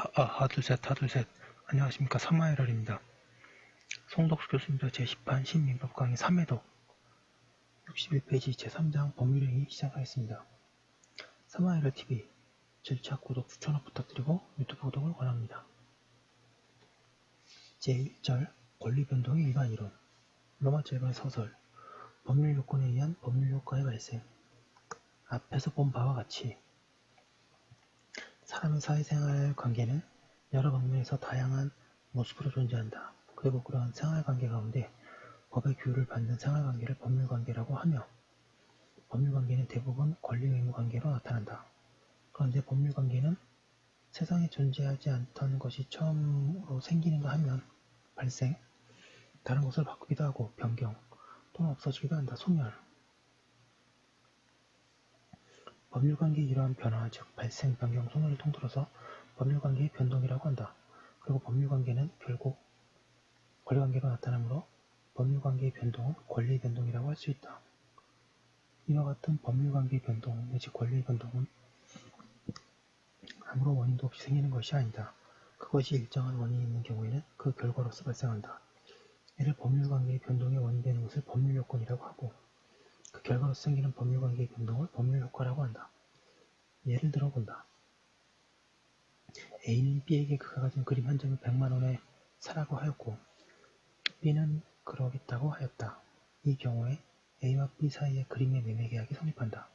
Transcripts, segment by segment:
하둘셋 하둘셋. 안녕하십니까. 사마에럴입니다. 송덕수 교수님과 제10판 신민법 강의 3회독 61페이지 제3장 법률행위 시작하겠습니다. 사마에럴TV 절차 구독 추천을 부탁드리고 유튜브 구독을 권합니다. 제1절 권리변동의 일반이론. 로마자 1번 서설. 법률 요건에 의한 법률 효과의 발생. 앞에서 본 바와 같이 사람의 사회생활 관계는 여러 방면에서 다양한 모습으로 존재한다. 그리고 그러한 생활관계 가운데 법의 규율을 받는 생활관계를 법률관계라고 하며, 법률관계는 대부분 권리의무관계로 나타난다. 그런데 법률관계는 세상에 존재하지 않던 것이 처음으로 생기는가 하면 발생, 다른 것을 바꾸기도 하고 변경, 또는 없어지기도 한다. 소멸. 법률관계의 이러한 변화, 즉 발생, 변경, 소멸을 통틀어서 법률관계의 변동이라고 한다. 그리고 법률관계는 결국 권리관계로 나타나므로 법률관계의 변동은 권리의 변동이라고 할 수 있다. 이와 같은 법률관계의 변동 내지 권리의 변동은 아무런 원인도 없이 생기는 것이 아니다. 그것이 일정한 원인이 있는 경우에는 그 결과로서 발생한다. 이를 법률관계의 변동의 원인이 되는 것을 법률요건이라고 하고, 그 결과로서 생기는 법률관계의 변동을 법률효과라고 한다. 예를 들어 본다. A는 B에게 그가 가진 그림 한 점을 100만원에 사라고 하였고, B는 그러겠다고 하였다. 이 경우에 A와 B 사이의 그림의 매매계약이 성립한다.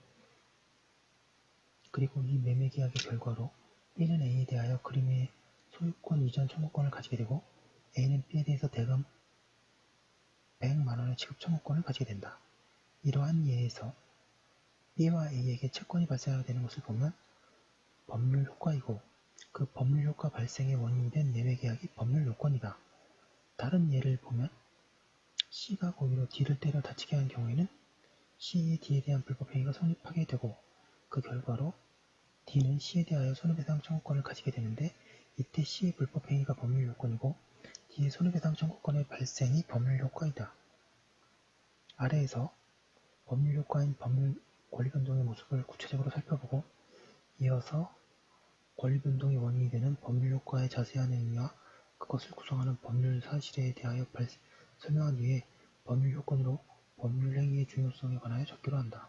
그리고 이 매매계약의 결과로 B는 A에 대하여 그림의 소유권 이전 청구권을 가지게 되고, A는 B에 대해서 대금 100만원의 지급 청구권을 가지게 된다. 이러한 예에서 B와 A에게 채권이 발생하게 되는 것을 보면 법률효과이고, 그 법률효과 발생의 원인이 된 매매계약이 법률요건이다. 다른 예를 보면 C가 고의로 D를 때려 다치게 한 경우에는 C의 D에 대한 불법행위가 성립하게 되고, 그 결과로 D는 C에 대하여 손해배상 청구권을 가지게 되는데, 이때 C의 불법행위가 법률요건이고 D의 손해배상 청구권의 발생이 법률효과이다. 아래에서 법률효과인 법률 권리변동의 모습을 구체적으로 살펴보고, 이어서 권리변동의 원인이 되는 법률효과의 자세한 의미와 그것을 구성하는 법률 사실에 대하여 설명한 뒤에 법률요건으로 법률행위의 중요성에 관하여 적기로 한다.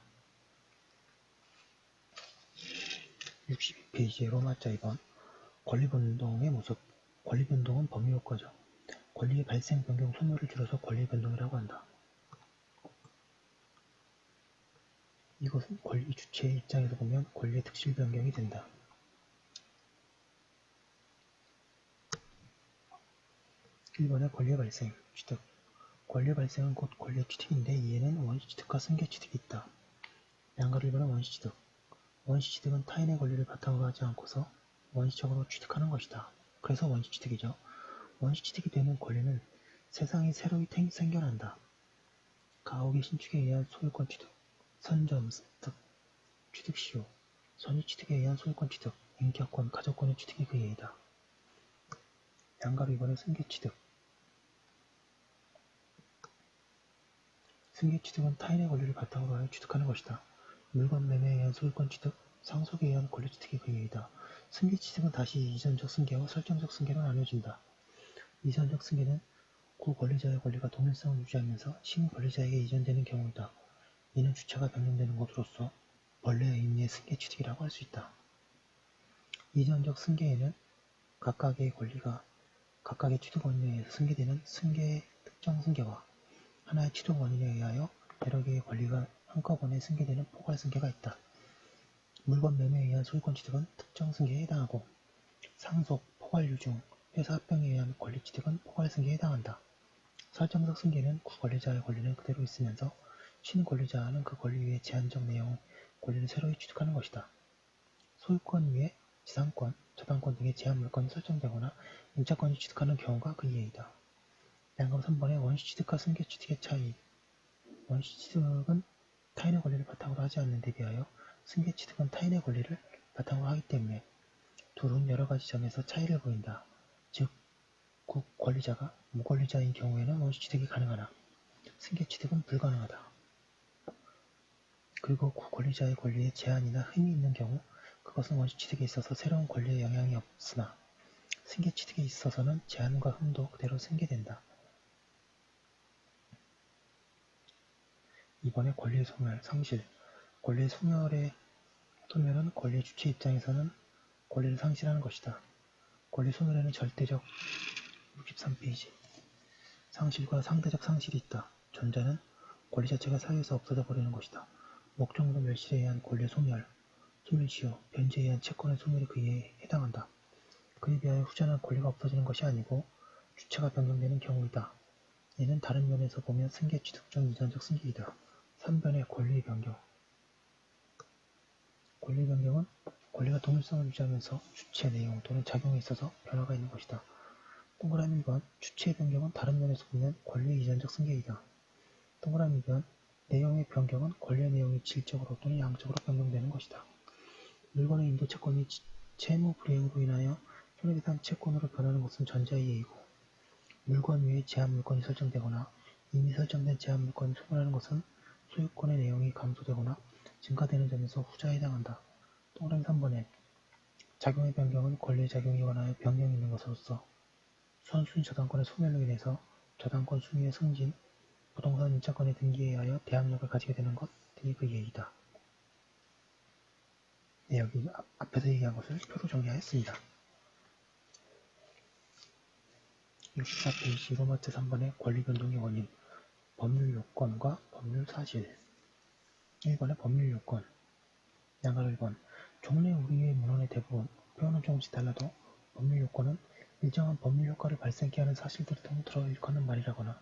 62페이지의 로마자 2번 권리변동의 모습. 권리변동은 법률효과죠. 권리의 발생, 변경, 소멸을 줄여서 권리변동이라고 한다. 이것은 권리 주체의 입장에서 보면 권리의 특실 변경이 된다. 1번의 권리의 발생, 취득. 권리의 발생은 곧 권리의 취득인데, 이에는 원시취득과 승계취득이 있다. 양가를 1번은 원시취득. 원시취득은 타인의 권리를 바탕으로 하지 않고서 원시적으로 취득하는 것이다. 그래서 원시취득이죠. 원시취득이 되는 권리는 세상이 새로이 생겨난다. 가옥의 신축에 의한 소유권 취득, 선점, 습득, 취득시효, 선유취득에 의한 소유권 취득, 인격권, 가족권의 취득이 그 예이다. 양가로 2번은 승계취득. 승계취득은 타인의 권리를 바탕으로 하여 취득하는 것이다. 물건 매매에 의한 소유권 취득, 상속에 의한 권리 취득이 그 예이다. 승계취득은 다시 이전적 승계와 설정적 승계로 나뉘어진다. 이전적 승계는 구 권리자의 권리가 동일성을 유지하면서 신 권리자에게 이전되는 경우이다. 이는 주체가 변경되는 것으로서 본래의 의미의 승계취득이라고 할 수 있다. 이전적 승계에는 각각의 권리가 각각의 취득 원인에 의해서 승계되는 승계의 특정 승계와 하나의 취득 원인에 의하여 여러 개의 권리가 한꺼번에 승계되는 포괄 승계가 있다. 물건 매매에 의한 소유권 취득은 특정 승계에 해당하고, 상속, 포괄 유증, 회사 합병에 의한 권리 취득은 포괄 승계에 해당한다. 설정적 승계는 구권리자의 권리는 그대로 있으면서 신권리자는 그 권리 위에 제한적 내용의 권리를 새로이 취득하는 것이다. 소유권 위에 지상권, 저당권 등의 제한 물건이 설정되거나 임차권이 취득하는 경우가 그 예이다. 양감 3번의 원시취득과 승계취득의 차이. 원시취득은 타인의 권리를 바탕으로 하지 않는 데 비하여 승계취득은 타인의 권리를 바탕으로 하기 때문에 둘은 여러가지 점에서 차이를 보인다. 즉, 구권리자가 무권리자인 경우에는 원시취득이 가능하나 승계취득은 불가능하다. 그리고 구권리자의 권리에 제한이나 흠이 있는 경우 그것은 원시취득에 있어서 새로운 권리에 영향이 없으나, 승계취득에 있어서는 제한과 흠도 그대로 승계된다. 이번에 권리의 소멸, 상실. 권리의 소멸은 권리의 주체 입장에서는 권리를 상실하는 것이다. 권리 소멸에는 절대적 63페이지 상실과 상대적 상실이 있다. 전자는 권리 자체가 사회에서 없어져 버리는 것이다. 목적물 멸실에 의한 권리의 소멸시효, 변제에 의한 채권의 소멸이 그에 해당한다. 그에 비하여 후자는 권리가 없어지는 것이 아니고 주체가 변경되는 경우이다. 이는 다른 면에서 보면 승계 취득적 이전적 승계이다. 3번의 권리의 변경. 권리의 변경은 권리가 동일성을 유지하면서 주체, 내용 또는 작용에 있어서 변화가 있는 것이다. 동그라미 1번 주체의 변경은 다른 면에서 보면 권리의 이전적 승계이다. 동그라미 2번 내용의 변경은 권리의 내용이 질적으로 또는 양적으로 변경되는 것이다. 물건의 인도 채권이 채무 불이행으로 인하여 손해배상 채권으로 변하는 것은 전자의 예이고 물건 위에 제한 물건이 설정되거나 이미 설정된 제한 물건이 소멸하는 것은 소유권의 내용이 감소되거나 증가되는 점에서 후자에 해당한다. 동그라미 3번에 작용의 변경은 권리의 작용에 관하여 변경이 있는 것으로서 선순위 저당권의 소멸로 인해서 저당권 순위의 승진, 부동산 임차권의 등기에 의하여 대항력을 가지게 되는 것 등이 그 예이다. 네, 여기 앞에서 얘기한 것을 표로 정리하였습니다. 64페이지 로마트 3번의 권리 변동의 원인, 법률 요건과 법률 사실. 1번의 법률 요건. 양가 1번. 종래 우리의 문헌의 대부분, 표현은 조금씩 달라도 법률 요건은 일정한 법률 효과를 발생케 하는 사실들을 통틀어 일컫는 말이라거나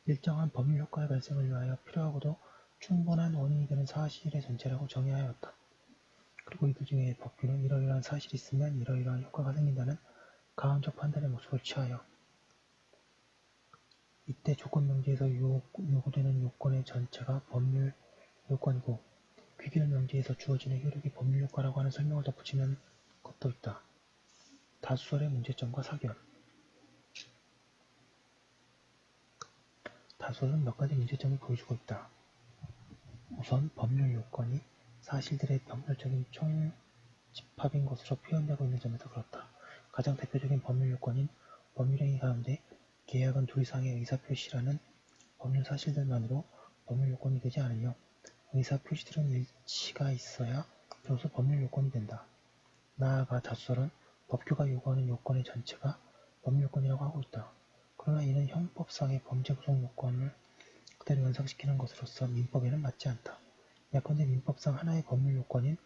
일정한 법률 효과의 발생을 위하여 필요하고도 충분한 원인이 되는 사실의 전체라고 정의하였다. 그리고 이들 중에 법규는 이러이러한 사실이 있으면 이러이러한 효과가 생긴다는 가언적 판단의 모습을 취하여 이때 조건명제에서 요구되는 요건의 전체가 법률 요건이고 귀결 명제에서 주어지는 효력이 법률 효과라고 하는 설명을 덧붙이는 것도 있다. 다수설의 문제점과 사견. 다수설은 몇 가지 문제점을 보여주고 있다. 우선 법률 요건이 사실들의 병렬적인 총집합인 것으로 표현되고 있는 점에서 그렇다. 가장 대표적인 법률 요건인 법률행위 가운데 계약은 둘 이상의 의사표시라는 법률 사실들만으로 법률 요건이 되지 않으며 의사표시들은 일치가 있어야 비로소 법률 요건이 된다. 나아가 다수설은 법규가 요구하는 요건의 전체가 법률 요건이라고 하고 있다. 그러나 이는 형법상의 범죄 구성 요건을 그대로 연상시키는 것으로서 민법에는 맞지 않다. 예컨대 민법상 하나의 법률 요건인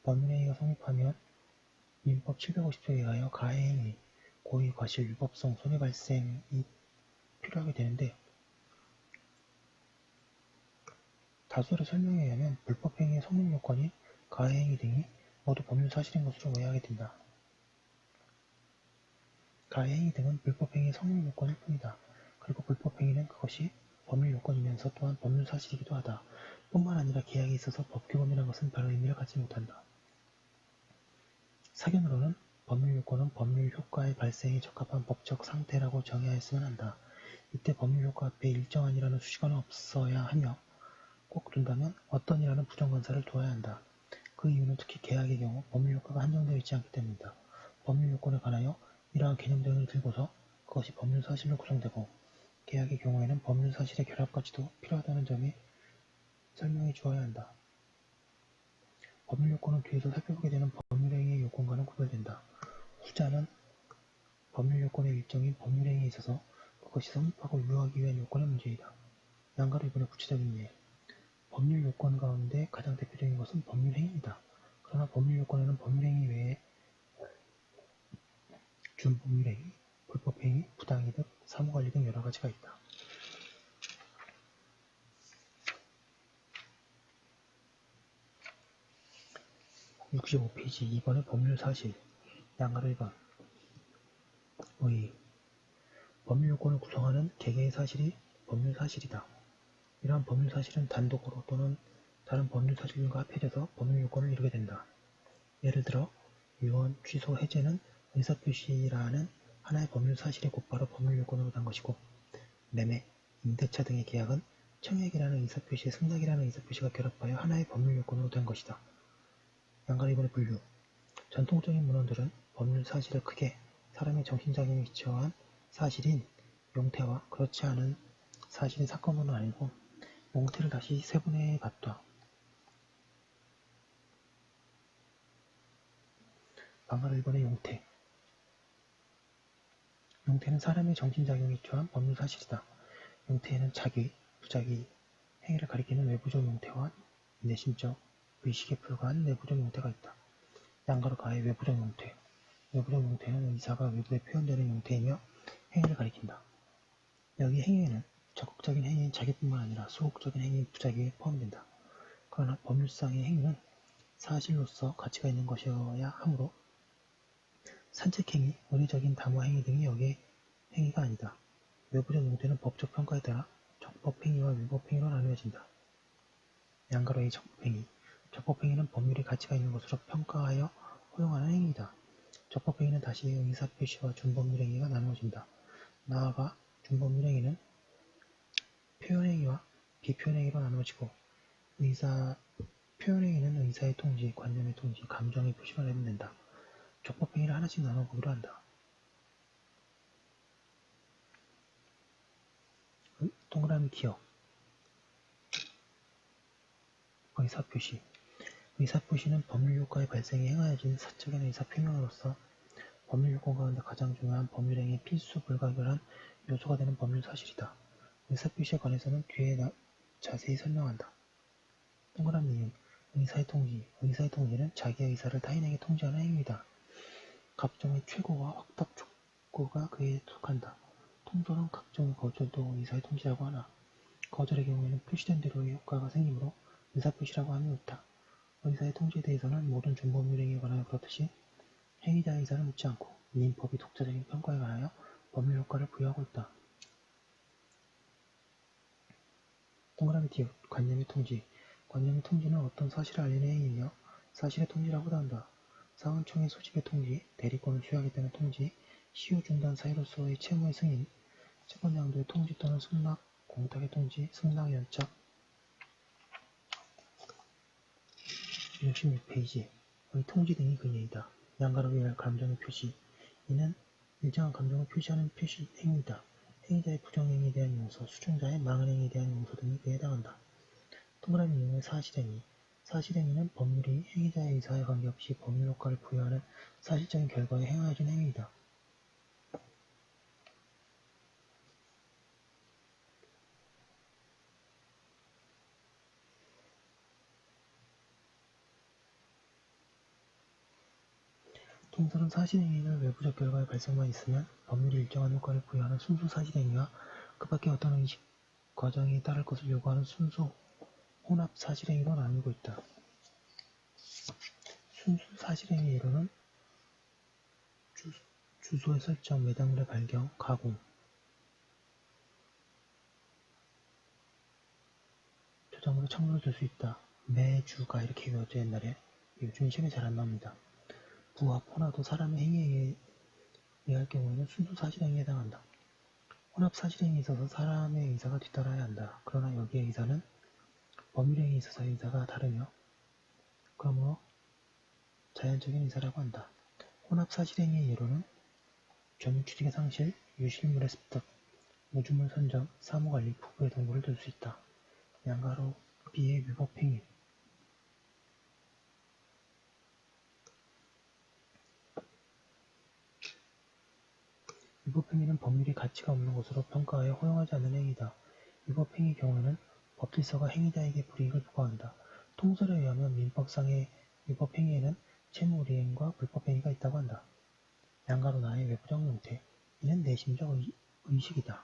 법률행위가 성립하면 민법 750조에 의하여 가해행위, 고의, 과실, 위법성, 손해발생이 필요하게 되는데 다수의 설명에 의하면 불법행위의 성립 요건인 가해행위 등이 모두 법률 사실인 것으로 오해하게 된다. 가해행위 등은 불법행위의 성립 요건일 뿐이다. 그리고 불법행위는 그것이 법률 요건이면서 또한 법률 사실이기도 하다. 뿐만 아니라 계약에 있어서 법규범이라는 것은 별 의미를 갖지 못한다. 사견으로는 법률 요건은 법률 효과의 발생에 적합한 법적 상태라고 정의하였으면 한다. 이때 법률 효과 앞에 일정한이라는 수식어는 없어야 하며 꼭 둔다면 어떤이라는 부정관사를 두어야 한다. 그 이유는 특히 계약의 경우 법률 효과가 한정되어 있지 않기 때문이다. 법률 요건에 관하여 이러한 개념 등을 들고서 그것이 법률 사실로 구성되고 계약의 경우에는 법률 사실의 결합까지도 필요하다는 점에 설명해 주어야 한다. 법률 요건은 뒤에서 살펴보게 되는 법률행위의 요건과는 구별된다. 후자는 법률 요건의 일정인 법률행위에 있어서 그것이 성립하고 유효하기 위한 요건의 문제이다. 양가로 이번에 구체적인 예. 법률 요건 가운데 가장 대표적인 것은 법률행위이다. 그러나 법률 요건에는 법률행위 외에 준법률행위, 불법행위, 부당이득, 사무관리 등 여러 가지가 있다. 65페이지 2번의 법률 사실. 양가로 1번. 의. 법률 요건을 구성하는 개개의 사실이 법률 사실이다. 이러한 법률 사실은 단독으로 또는 다른 법률 사실과 합해져서 법률 요건을 이루게 된다. 예를 들어 유언, 취소, 해제는 의사표시라는 하나의 법률 사실이 곧바로 법률 요건으로 단 것이고 매매, 임대차 등의 계약은 청약이라는 의사표시에 승낙이라는 의사표시가 결합하여 하나의 법률 요건으로 된 것이다. 양가 2번의 분류. 전통적인 문헌들은 법률 사실을 크게 사람의 정신작용에 기초한 사실인 용태와 그렇지 않은 사실인 사건으로 나뉘고 용태를 다시 세분화해 봤다. 방가 1번의 용태. 용태는 사람의 정신작용에 기초한 법률 사실이다. 용태에는 자기, 부자기, 행위를 가리키는 외부적 용태와 내심적, 의식에 불과한 내부적 용태가 있다. 양가로 가해 외부적 용태. 외부적 용태는 의사가 외부에 표현되는 용태이며 행위를 가리킨다. 여기 행위에는 적극적인 행위인 자기뿐만 아니라 소극적인 행위인 부자기에 포함된다. 그러나 법률상의 행위는 사실로서 가치가 있는 것이어야 하므로 산책행위, 의례적인 담화 행위 등이 여기에 행위가 아니다. 외부적 용태는 법적 평가에 따라 적법행위와 위법행위로 나누어진다. 양가로의 적법행위. 적법행위는 법률의 가치가 있는 것으로 평가하여 허용하는 행위이다. 적법행위는 다시 의사표시와 준법률행위가 나누어진다. 나아가 준법률행위는 표현행위와 비표현행위로 나누어지고 표현행위는 의사의 통지, 관념의 통지, 감정의 표시가 되면 된다. 적법행위를 하나씩 나눠보기로 한다. 동그라미 기억. 의사표시. 의사표시는 법률효과의 발생에 행하여진 사적인 의사표명으로서 법률효과 가운데 가장 중요한 법률행위의 필수 불가결한 요소가 되는 법률사실이다. 의사표시에 관해서는 뒤에 자세히 설명한다. 동그라미 이응. 의사의 통지. 의사의 통지는 자기의 의사를 타인에게 통지하는 행위이다. 각종의 최고와 확답 촉구가 그에 속한다. 통솔은 각종의 거절도 의사의 통지라고 하나 거절의 경우에는 표시된 대로의 효과가 생기므로 의사표시라고 함이 옳다. 의사의 통지에 대해서는 모든 준법률행위에 관하여 그렇듯이 행위자의 의사를 묻지 않고 민법이 독자적인 평가에 관하여 법률효과를 부여하고 있다. 동그라미 디귿. 관념의 통지. 관념의 통지는 어떤 사실을 알리는 행위이며 사실의 통지라고도 한다. 상한총의 소집의 통지, 대리권을 수여하겠다는 통지, 시효 중단 사유로서의 채무의 승인, 채권양도의 통지 또는 승낙, 공탁의 통지, 승낙 연착. 66페이지. 의 통지 등이 그 예이다. 양가로 위할 감정의 표시. 이는 일정한 감정을 표시하는 표시 행위이다. 행위자의 부정행위에 대한 용서, 수증자의 망언행위에 대한 용서 등이 그에 해당한다. 동그라미 이응의 사실행위. 사실행위는 법률이 행위자의 의사에 관계없이 법률효과를 부여하는 사실적인 결과에 행하여진 행위이다. 통설은 사실행위는 외부적 결과의 발생만 있으면 법률이 일정한 효과를 부여하는 순수 사실행위와 그 밖에 어떤 의식 과정이 따를 것을 요구하는 순수 혼합 사실행위로 나누고 있다. 순수 사실행위 예로는 주소의 설정, 매장물의 발견, 가공, 저장물에 착물을 줄 수 있다. 매주가 이렇게 외웠죠 옛날에. 요즘 시험에 잘 안 나옵니다. 부합, 혼합도 사람의 행위에 의할 경우에는 순수 사실행위에 해당한다. 혼합 사실행위에 있어서 사람의 의사가 뒤따라야 한다. 그러나 여기의 의사는 법률행위에 있어서의 의사가 다르며 그러므로 자연적인 의사라고 한다. 혼합 사실행위의 예로는 점유취득의 상실, 유실물의 습득, 우주물 선정, 사무관리, 부부의 동거를 들 수 있다. 양가로 B의 위법행위. 위법행위는 법률이 가치가 없는 것으로 평가하여 허용하지 않는 행위다. 위법행위의 경우에는 법질서가 행위자에게 불이익을 부과한다. 통설에 의하면 민법상의 위법행위에는 채무이행과 불법행위가 있다고 한다. 양가로 나의 외부적 용태. 이는 내심적 의식이다.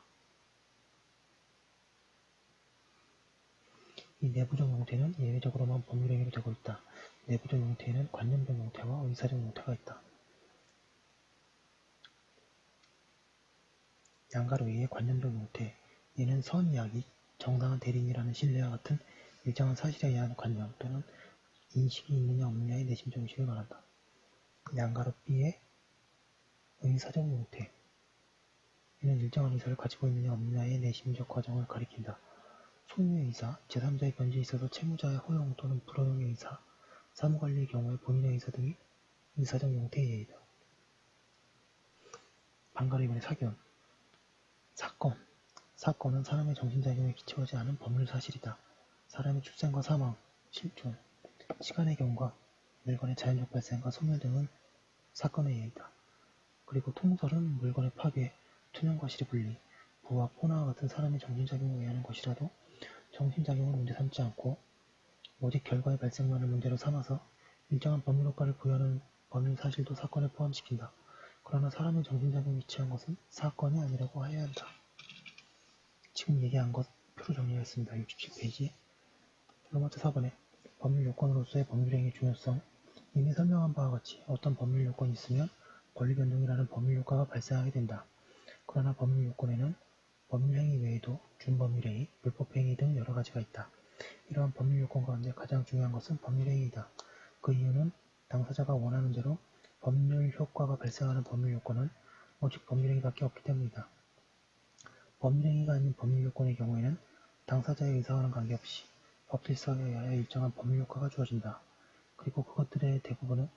이 내부적 용태는 예외적으로만 법률행위로 되고 있다. 내부적 용태에는 관념적 용태와 의사적 용태가 있다. 양가로 이의 관념적 용태. 이는 선이야기, 정당한 대리인이라는 신뢰와 같은 일정한 사실에 의한 관념 또는 인식이 있느냐 없느냐의 내심적 의식을 말한다. 양가로 B의 의사적 용태. 이는 일정한 의사를 가지고 있느냐 없느냐의 내심적 과정을 가리킨다. 소유의 의사, 제3자의 변제에 있어서 채무자의 허용 또는 불허용의 의사, 사무관리의 경우에 본인의 의사 등이 의사적 용태의 예이다. 방가로 이번에 사견. 사건. 사건은 사람의 정신작용에 기초하지 않은 법률 사실이다. 사람의 출생과 사망, 실존, 시간의 경과, 물건의 자연적 발생과 소멸 등은 사건에 의해이다. 그리고 통설은 물건의 파괴, 투명 과실의 분리, 부와 포나와 같은 사람의 정신작용에 의한 것이라도 정신작용을 문제 삼지 않고 오직 결과의 발생만을 문제로 삼아서 일정한 법률 효과를 부여하는 법률 사실도 사건에 포함시킨다. 그러나 사람의 정신작용이 위치한 것은 사건이 아니라고 해야 한다. 지금 얘기한 것 표로 정리하겠습니다. 67페이지. 두 번째 4번에 법률 요건으로서의 법률행위의 중요성. 이미 설명한 바와 같이 어떤 법률 요건이 있으면 권리 변동이라는 법률 효과가 발생하게 된다. 그러나 법률 요건에는 법률행위 외에도 준법률행위, 불법행위 등 여러 가지가 있다. 이러한 법률 요건 가운데 가장 중요한 것은 법률행위이다. 그 이유는 당사자가 원하는 대로 법률 효과가 발생하는 법률 요건은 오직 법률행위밖에 없기 때문이다. 법률행위가 아닌 법률 요건의 경우에는 당사자의 의사와는 관계없이 법질서에 의하여 일정한 법률 효과가 주어진다. 그리고 그것들의 대부분은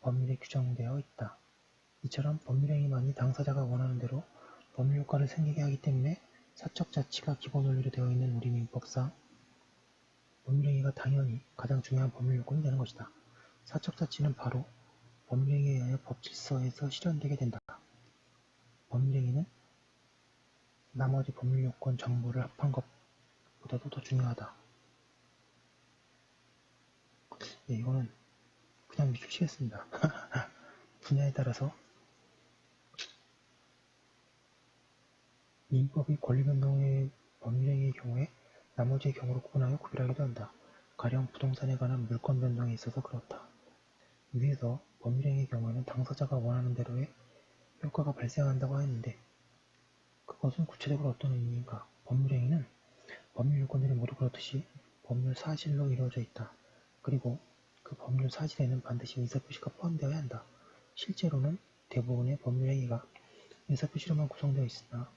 법률에 규정되어 있다. 이처럼 법률행위만이 당사자가 원하는 대로 법률 효과를 생기게 하기 때문에 사적 자치가 기본 원리로 되어 있는 우리 민법상 법률행위가 당연히 가장 중요한 법률 요건이 되는 것이다. 사적 자치는 바로 법률행위에 의하여 법질서에서 실현되게 된다. 법률행위는 나머지 법률 요건 정보를 합한 것보다도 더 중요하다. 네, 이거는 그냥 밑줄 치겠습니다. 분야에 따라서 민법이 권리변동의 법률행위의 경우에 나머지의 경우로 구분하여 구별하기도 한다. 가령 부동산에 관한 물권 변동에 있어서 그렇다. 위에서 법률행위의 경우에는 당사자가 원하는 대로의 효과가 발생한다고 하였는데 그것은 구체적으로 어떤 의미인가? 법률행위는 법률 요건들이 모두 그렇듯이 법률 사실로 이루어져 있다. 그리고 그 법률 사실에는 반드시 의사표시가 포함되어야 한다. 실제로는 대부분의 법률행위가 의사표시로만 구성되어 있으나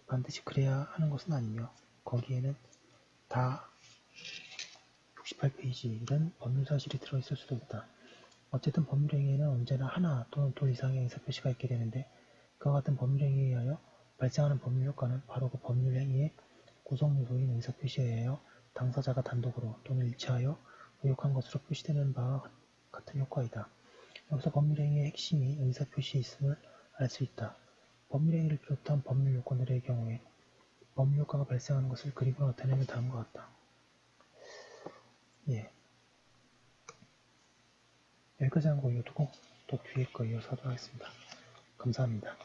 반드시 그래야 하는 것은 아니며 거기에는 다 68페이지 이런 법률사실이 들어있을 수도 있다. 어쨌든 법률행위에는 언제나 하나 또는 둘 이상의 의사표시가 있게 되는데 그와 같은 법률행위에 의하여 발생하는 법률효과는 바로 그 법률행위의 구성요소인 의사표시에 의하여 당사자가 단독으로 또는 일체하여 의혹한 것으로 표시되는 바와 같은 효과이다. 여기서 법률행위의 핵심이 의사표시에 있음을 알 수 있다. 법률행위를 비롯한 법률 요건들의 경우에 법률 효과가 발생하는 것을 그림으로 나타내면 다음과 같다. 예. 여기까지 한 거 이어두고 또 뒤에 거 이어서 하도록 하겠습니다. 감사합니다.